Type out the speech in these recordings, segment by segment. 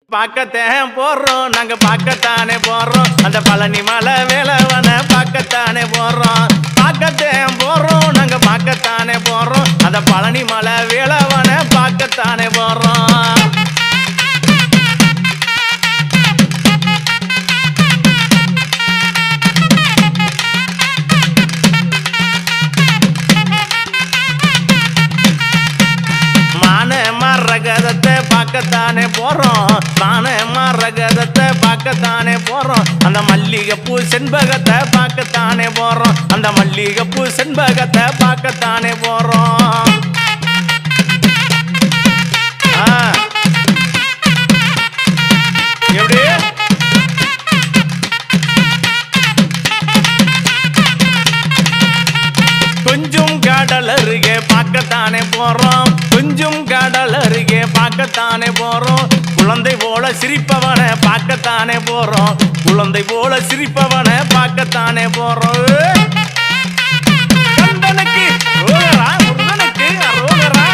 பார்க்கத்தான் போறோம் நாங்க பார்க்கத்தானே போறோம் அந்த பழனி மலை வேலவன பார்க்கத்தானே போறோம் பார்க்கத்தான் போறோம் நாங்க பார்க்கத்தானே போறோம் அந்த பழனி மலை வேலவன பார்க்கத்தானே போறோம் ரகதத்தை பார்க்கத்தானே போறோம் நானே ரகதத்தை பார்க்கத்தானே போறோம் அந்த மல்லிகைப்பூ செண்பகத்தை பார்க்கத்தானே போறோம் அந்த மல்லிகைப்பூ செண்பகத்தை பார்க்கத்தானே போறோம் எப்படி கொஞ்சம் கடல் அருகே பார்க்கத்தானே போறோம் கொஞ்சம் கடல் அருகே பார்க்கத்தானே போறோம் குழந்தை போல சிரிப்பவனை பார்க்கத்தானே போறோம் குழந்தை போல சிரிப்பவனை பார்க்கத்தானே போறோம் கந்தனுக்கு ரோகரா முருகனுக்கு ரோகரா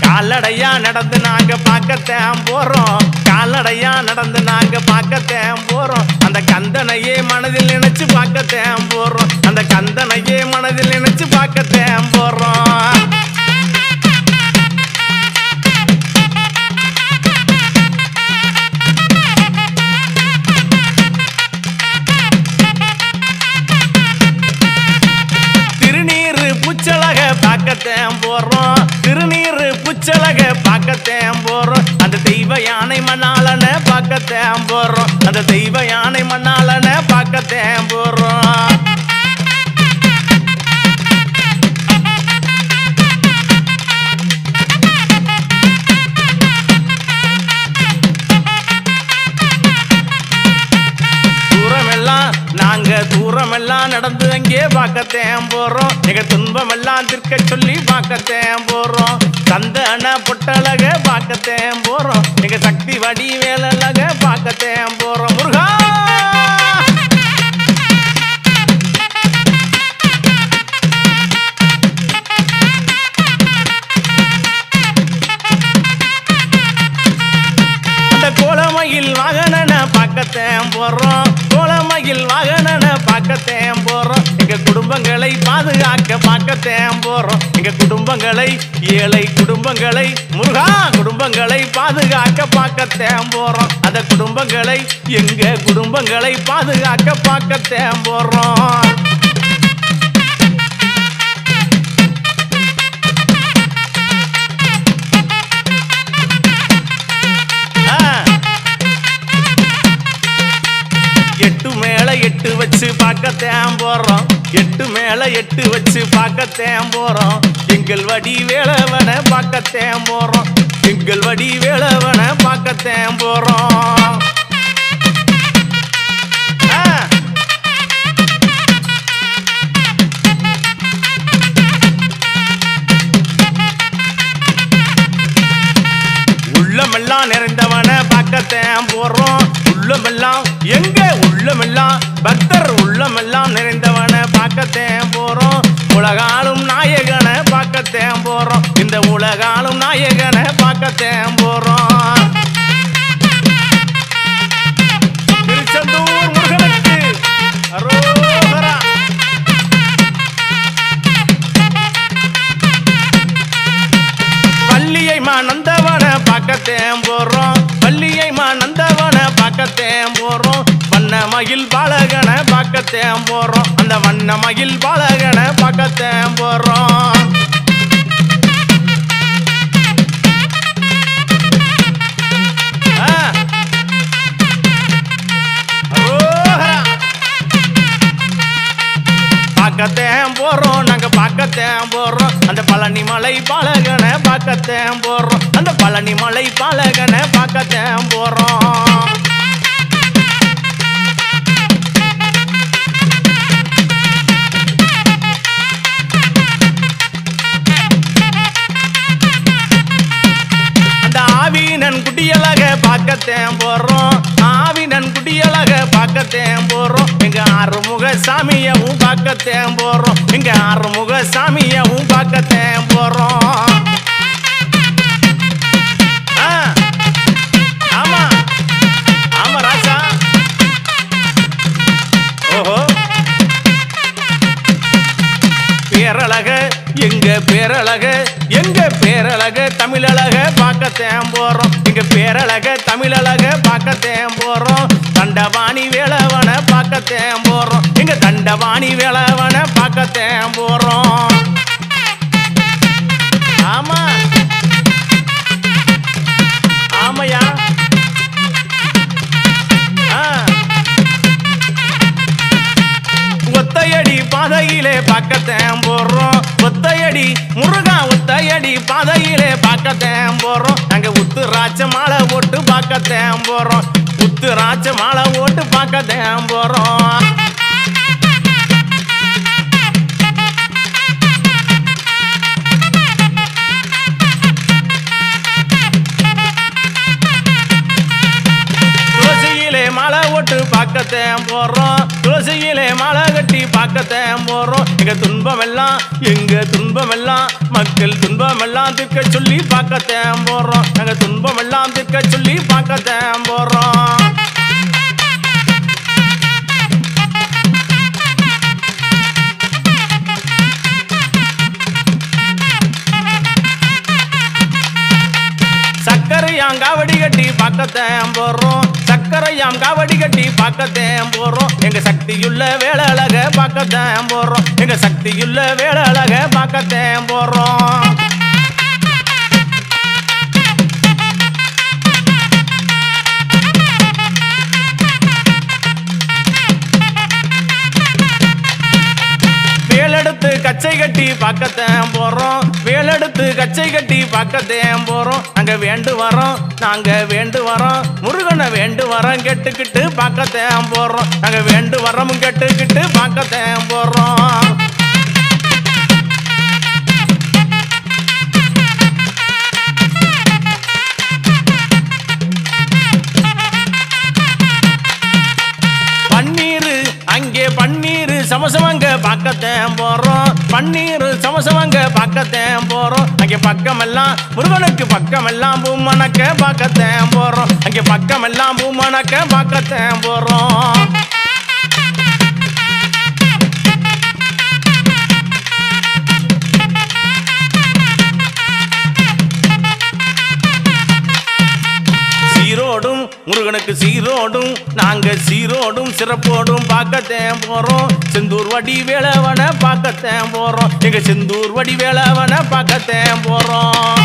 கால்நடையா நடந்து நாங்க பார்க்கத்தான் போறோம் கால்நடையா நடந்து நாங்க பார்க்கத்தான் போறோம் அந்த கந்தனையே மனதில் நினைச்சு பார்க்கத்தான் போறோம் அந்த கந்தனையே மனதில் நினைச்சு பார்க்கத்தான் போறோம் திருநீரு புச்சலக பார்க்கத்தான் போறோம் திருநீரு புச்சலக பார்க்கத்தான் போறோம் அந்த தெய்வ யானை மணாலன பார்க்கத்தான் போறோம் அந்த தெய்வ யானை மணாலன பார்க்கத்தான் போறோம் நாங்க தூரமெல்லாம் நடந்து அங்கே பார்க்கத்தான் போறோம் எங்க துன்பமெல்லாம் திருக்க சொல்லி பார்க்கத்தான் போறோம் சந்தன பொட்டழக பார்க்கத்தான் போறோம் எங்க சக்தி வடி வேலழக பார்க்கத்தான் போறோம் முருகா அந்த கோலமயில் வாகனன பார்க்கத்தான் போறோம் கோலமயில் வாகனன பார்க்கத்தான் போறோம் எங்க குடும்பங்களை பாதுகாக்க பார்க்கத்தான் போறோம் எங்க குடும்பங்களை ஏழை குடும்பங்களை முருகா குடும்பங்களை பாதுகாக்க பார்க்கத்தான் போறோம் அந்த குடும்பங்களை எங்க குடும்பங்களை பாதுகாக்க பார்க்கத்தான் போறோம் எட்டு மேல எட்டு வச்சு பார்க்கத்தான் போறோம் எட்டு மேல எட்டு வச்சு பார்க்கத்தான் போறோம் எங்கள் வடி வேலவன பார்க்கத்தான் போறோம் எங்கள் வடி வேலவன பார்க்கத்தான் போறோம் உள்ளமெல்லாம் நிறைந்தவன பார்க்கத்தான் போறோம் உள்ளமெல்லாம் எங்க உள்ளமெல்லாம் பக்தர் உள்ளமெல்லாம் நிறைந்தவன பார்க்கத்தான் போறோம் உலகாலும் நாயகனை பார்க்கத்தான் போறோம் இந்த உலகாலும் நாயகனை பார்க்கத்தான் போறோம் திருச்செந்தூர் முருகனுக்கு அரோகரா பள்ளியை நந்தவன பார்க்கத்தான் போறோம் பள்ளியை நந்தவன பார்க்கத்தான் போறோம் வண்ண மயில் பாலகனை பார்க்கத்தான் போறோம் அந்த வண்ண மயில் பாலகனை பார்க்கத்தான் போறோம் பார்க்கத்தான் போறோம் நாங்க பார்க்கத்தான் போறோம் அந்த பழனி மலை பாலகனை பார்க்கத்தான் போறோம் அந்த பழனி மலை பாலகனை பார்க்கத்தான் போறோம் அந்த ஆவினன் குட்டியலக பார்க்கத்தான் போறோம் ஆவின அண்ணன் குடியழக பார்க்கத்தேன் போறோம் எங்க ஆறுமுக சாமியவும் பார்க்கத்தேன் போறோம் எங்க ஆறுமுக சாமியவும் பார்க்கத்தேன் போறோம் ஆமா ஆமா ராசா ஓஹோ பேரழக எங்க பேரழக தமிழழக பார்க்கத்தேன் போறோம் எங்க பேரழக தமிழழக பார்க்கத்தேன் போறோம் தண்டவாணி வேளவன பார்க்கத்தேன் போறோம் எங்க தண்டவாணி வேளவன பார்க்கத்தேன் போறோம் ஆமா ஆமையா ஒத்தையடி பாதையிலே பார்க்கத்தேன் போறோம் ஒத்தையடி முருகா ஒத்தையடி பாதையிலே பார்க்கத்தேன் போறோம் நாங்க உத்துராட்ச மாலை போட்டு பார்க்கத்தேன் போறோம் உத்துராட்ச மாலை போட்டு பார்க்கத்தேன் போறோம் மாலை ஓட்டு பார்க்கத்தேன் போறோம் துளசியிலே மாலை கட்டி பார்க்கத்தேன் போறோம் எங்க துன்பம் எல்லாம் மக்கள் துன்பம் எல்லாம் தீர்க்க சொல்லி பார்க்கத்தேன் போறோம் நாங்க துன்பம் எல்லாம் தீர்க்க சொல்லி பார்க்கத்தேன் போறோம் சக்கரையாம் காவடி கட்டி பார்க்கத்தேன் போறோம் சக்கரையாம் காவடி கட்டி பார்க்கத்தேன் போறோம் எங்க சக்தியுள்ள வேளழக பார்க்கத்தேன் போறோம் எங்க சக்தியுள்ள வேளழக பார்க்கத்தேன் போறோம் வேலெடுத்து கச்சை கட்டி பார்க்கத்தேன் போறோம் வேலெடுத்து கச்சை கட்டி பார்க்கத்தேன் போறோம் நாங்க வேண்டு வரோம் முருகனை வேண்டு வரோம் கெட்டுக்கிட்டு பார்க்கத்தேன் போறோம் நாங்க வேண்டு வரோம் கெட்டுக்கிட்டு பார்க்கத்தேன் போறோம் பன்னீர் சமசமங்க பார்க்கத்தேன் போறோம் பன்னீர் சமசமங்க பார்க்கத்தேன் போறோம் அங்கே பக்கமெல்லாம் முருகனுக்கு பக்கமெல்லாம் பூமணக்க பார்க்கத்தேன் போறோம் அங்கே பக்கமெல்லாம் பூமணக்க பார்க்கத்தேன் போறோம் முருகனுக்கு சீரோடும் நாங்க சீரோடும் சிறப்போடும் பார்க்கத்தேன் போறோம் செந்தூர் வடி வேளவன பார்க்கத்தேன் போறோம் எங்க செந்தூர் வடி வேளவன பார்க்கத்தேன் போறோம்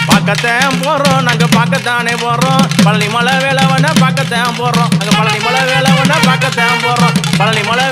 பார்க்கத்தேன் போறோம் நாங்க பார்க்கத்தானே போறோம் பழனி மலை வேளவன பார்க்கத்தேன் போறோம் நாங்க பழனி மலை வேளவன பார்க்கத்தேன் போறோம் பழனி மலை